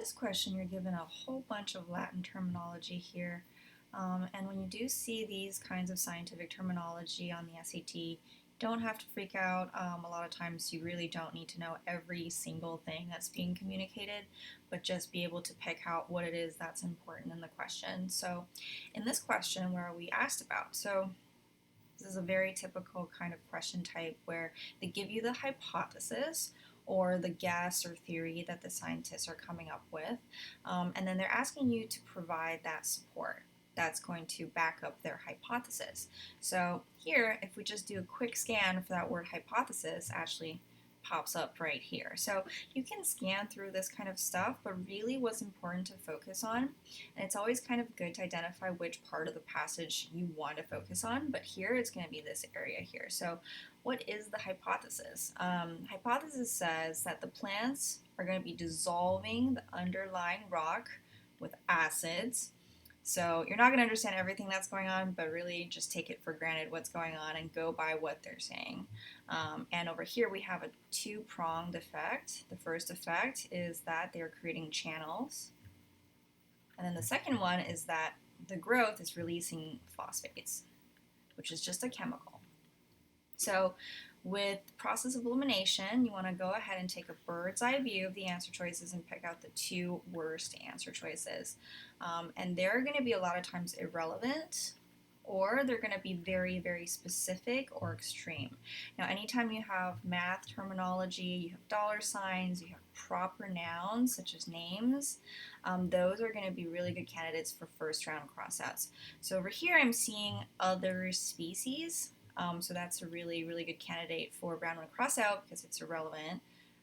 This question, you're given a whole bunch of Latin terminology here. And when you do see these kinds of scientific terminology on the SAT, don't have to freak out. A lot of times you really don't need to know every single thing that's being communicated, but just be able to pick out what it is that's important in the question. So in this question, where are we asked about? So this is a very typical kind of question type where they give you the hypothesis or the guess or theory that the scientists are coming up with, and then they're asking you to provide that support that's going to back up their hypothesis. So here, if we just do a quick scan for that word hypothesis, actually pops up right here. So you can scan through this kind of stuff, but really what's important to focus on, and it's always kind of good to identify which part of the passage you want to focus on, but here it's going to be this area here. So what is the hypothesis? Hypothesis says that the plants are going to be dissolving the underlying rock with acids. So you're not going to understand everything that's going on, but really just take it for granted what's going on and go by what they're saying. And over here we have a two-pronged effect. The first effect is that they're creating channels. And then the second one is that the growth is releasing phosphates, which is just a chemical. So with the process of elimination, you want to go ahead and take a bird's eye view of the answer choices and pick out the two worst answer choices. And they're going to be a lot of times irrelevant, or they're going to be very, very specific or extreme. Now, anytime you have math terminology, you have dollar signs, you have proper nouns such as names, those are going to be really good candidates for first round crossouts. So over here I'm seeing other species. So that's a really, really good candidate for round one crossout because it's irrelevant.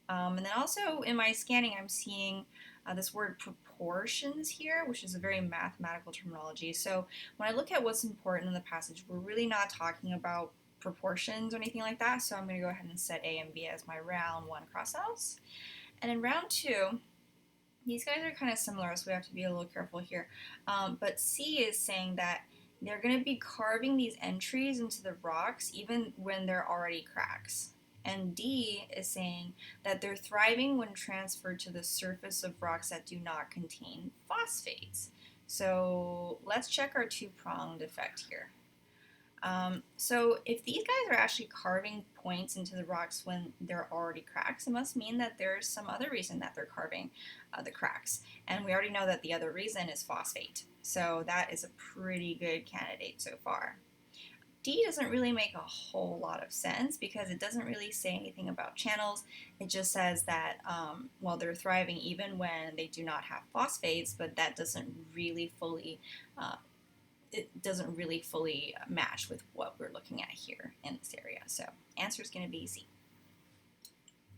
And then also in my scanning, I'm seeing this word proportions here, which is a very mathematical terminology. So when I look at what's important in the passage, we're really not talking about proportions or anything like that. So I'm going to go ahead and set A and B as my round one crossouts. And in round two, these guys are kind of similar, so we have to be a little careful here. But C is saying that they're going to be carving these entries into the rocks even when they're already cracks. And D is saying that they're thriving when transferred to the surface of rocks that do not contain phosphates. So let's check our two-pronged effect here. So if these guys are actually carving points into the rocks when they're already cracks, it must mean that there's some other reason that they're carving the cracks. And we already know that the other reason is phosphate. So that is a pretty good candidate so far. D doesn't really make a whole lot of sense because it doesn't really say anything about channels. It just says that, well, they're thriving even when they do not have phosphates, but that doesn't really fully match with what we're looking at here in this area. So answer is going to be C.